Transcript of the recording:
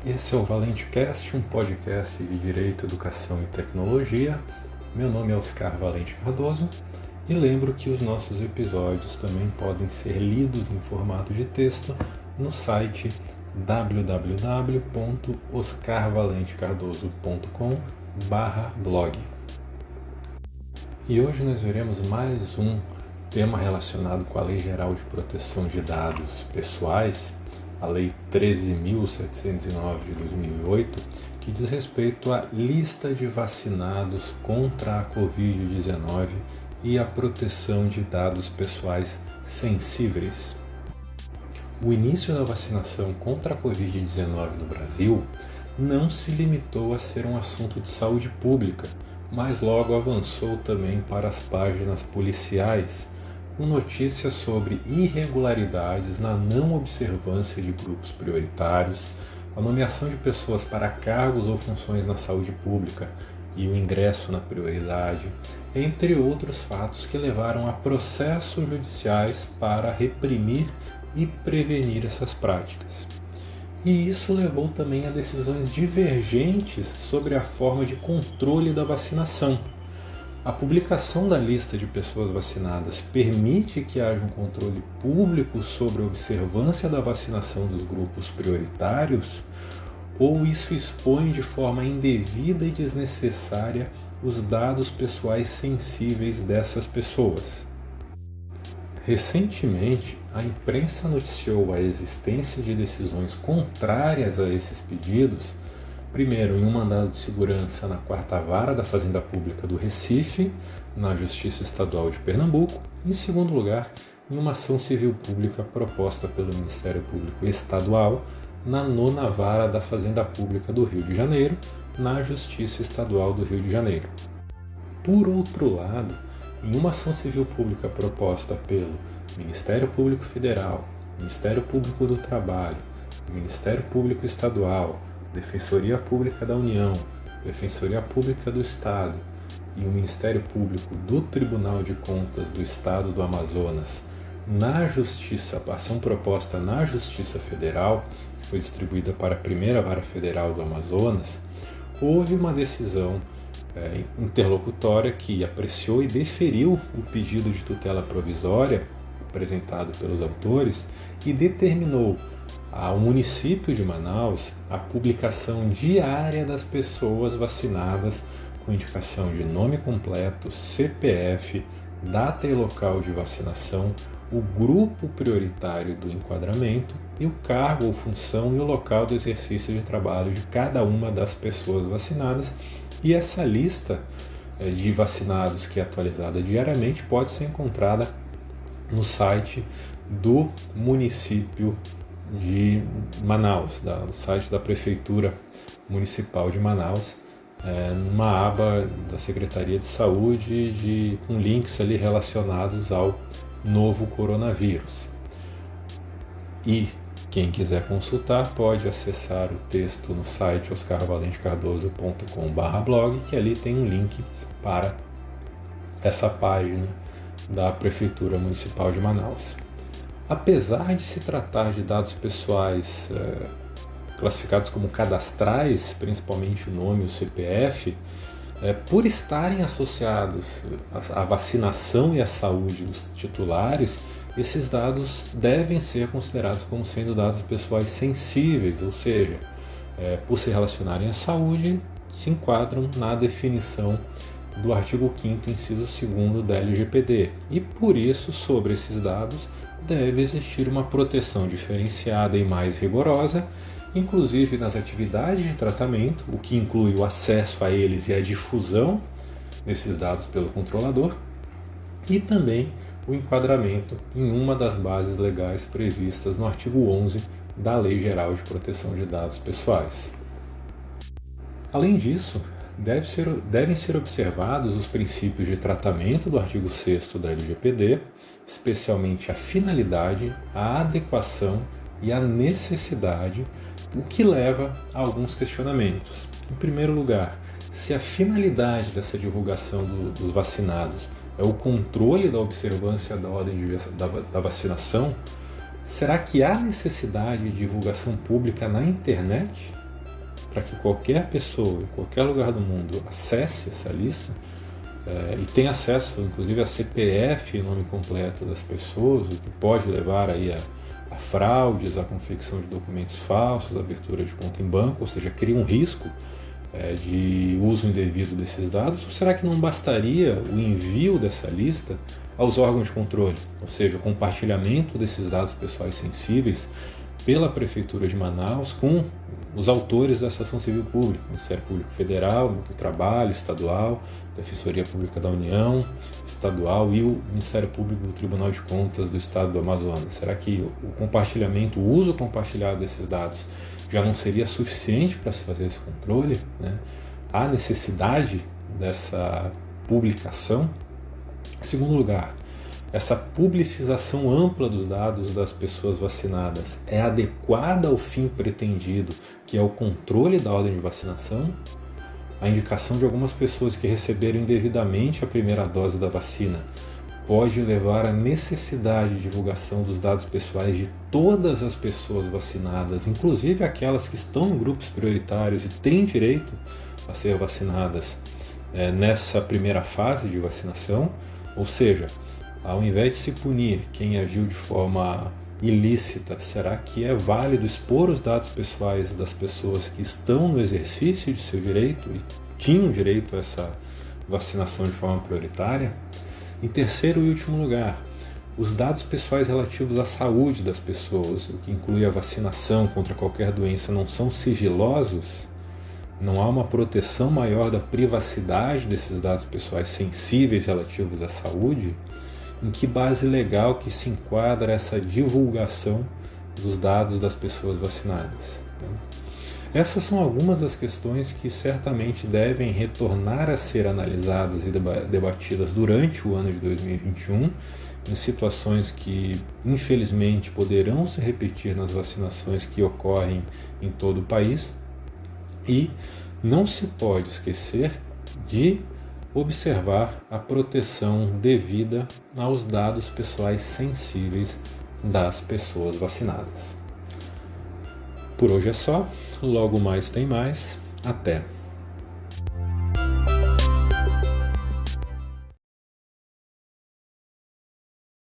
Esse é o ValenteCast, um podcast de Direito, Educação e Tecnologia. Meu nome é Oscar Valente Cardoso e lembro que os nossos episódios também podem ser lidos em formato de texto no site www.oscarvalentecardoso.com/blog. E hoje nós veremos mais um tema relacionado com a Lei Geral de Proteção de Dados Pessoais, a Lei 13.709 de 2008, que diz respeito à lista de vacinados contra a Covid-19 e a proteção de dados pessoais sensíveis. O início da vacinação contra a Covid-19 no Brasil não se limitou a ser um assunto de saúde pública, mas logo avançou também para as páginas policiais, com notícias sobre irregularidades na não observância de grupos prioritários, a nomeação de pessoas para cargos ou funções na saúde pública e o ingresso na prioridade, entre outros fatos que levaram a processos judiciais para reprimir e prevenir essas práticas. E isso levou também a decisões divergentes sobre a forma de controle da vacinação. A publicação da lista de pessoas vacinadas permite que haja um controle público sobre a observância da vacinação dos grupos prioritários, ou isso expõe de forma indevida e desnecessária os dados pessoais sensíveis dessas pessoas? Recentemente, a imprensa noticiou a existência de decisões contrárias a esses pedidos, primeiro em um mandado de segurança na 4ª Vara da Fazenda Pública do Recife, na Justiça Estadual de Pernambuco, e em segundo lugar, em uma ação civil pública proposta pelo Ministério Público Estadual na 9ª Vara da Fazenda Pública do Rio de Janeiro, na Justiça Estadual do Rio de Janeiro. Por outro lado, em uma ação civil pública proposta pelo Ministério Público Federal, Ministério Público do Trabalho, Ministério Público Estadual, Defensoria Pública da União, Defensoria Pública do Estado e o Ministério Público do Tribunal de Contas do Estado do Amazonas na Justiça, ação proposta na Justiça Federal, que foi distribuída para a 1ª Vara Federal do Amazonas, houve uma decisão interlocutória que apreciou e deferiu o pedido de tutela provisória apresentado pelos autores e determinou ao município de Manaus a publicação diária das pessoas vacinadas com indicação de nome completo, CPF, data e local de vacinação, o grupo prioritário do enquadramento e o cargo ou função e o local do exercício de trabalho de cada uma das pessoas vacinadas. E essa lista de vacinados, que é atualizada diariamente, pode ser encontrada no site do município de Manaus, no site da Prefeitura Municipal de Manaus, numa aba da Secretaria de Saúde com links ali relacionados ao novo coronavírus. E quem quiser consultar pode acessar o texto no site oscarvalentecardoso.com/blog, que ali tem um link para essa página da Prefeitura Municipal de Manaus. Apesar de se tratar de dados pessoais classificados como cadastrais, principalmente o nome e o CPF, por estarem associados à vacinação e à saúde dos titulares, esses dados devem ser considerados como sendo dados pessoais sensíveis, ou seja, por se relacionarem à saúde, se enquadram na definição do artigo 5º, inciso 2º da LGPD. E por isso, sobre esses dados, deve existir uma proteção diferenciada e mais rigorosa, inclusive nas atividades de tratamento, o que inclui o acesso a eles e a difusão desses dados pelo controlador, e também o enquadramento em uma das bases legais previstas no artigo 11 da Lei Geral de Proteção de Dados Pessoais. Além disso, devem ser observados os princípios de tratamento do artigo 6º da LGPD, especialmente a finalidade, a adequação e a necessidade, o que leva a alguns questionamentos. Em primeiro lugar, se a finalidade dessa divulgação dos vacinados é o controle da observância da ordem da vacinação, será que há necessidade de divulgação pública na internet? para que qualquer pessoa, em qualquer lugar do mundo, acesse essa lista e tenha acesso, inclusive, a CPF e nome completo das pessoas, o que pode levar aí a fraudes, a confecção de documentos falsos, a abertura de conta em banco, ou seja, cria um risco de uso indevido desses dados? Ou será que não bastaria o envio dessa lista aos órgãos de controle, ou seja, o compartilhamento desses dados pessoais sensíveis pela Prefeitura de Manaus com os autores dessa ação civil pública, Ministério Público Federal, do Trabalho, Estadual, Defensoria Pública da União, Estadual e o Ministério Público do Tribunal de Contas do Estado do Amazonas? Será que o compartilhamento, o uso compartilhado desses dados já não seria suficiente para se fazer esse controle, né? Há necessidade dessa publicação? Em segundo lugar, essa publicização ampla dos dados das pessoas vacinadas é adequada ao fim pretendido, que é o controle da ordem de vacinação? A indicação de algumas pessoas que receberam indevidamente a primeira dose da vacina pode levar à necessidade de divulgação dos dados pessoais de todas as pessoas vacinadas, inclusive aquelas que estão em grupos prioritários e têm direito a ser vacinadas nessa primeira fase de vacinação. Ou seja, ao invés de se punir quem agiu de forma ilícita, será que é válido expor os dados pessoais das pessoas que estão no exercício de seu direito e tinham direito a essa vacinação de forma prioritária? Em terceiro e último lugar, os dados pessoais relativos à saúde das pessoas, o que inclui a vacinação contra qualquer doença, não são sigilosos? Não há uma proteção maior da privacidade desses dados pessoais sensíveis relativos à saúde? Em que base legal que se enquadra essa divulgação dos dados das pessoas vacinadas? Essas são algumas das questões que certamente devem retornar a ser analisadas e debatidas durante o ano de 2021, em situações que, infelizmente, poderão se repetir nas vacinações que ocorrem em todo o país. E não se pode esquecer de observar a proteção devida aos dados pessoais sensíveis das pessoas vacinadas. Por hoje é só, logo mais tem mais. Até!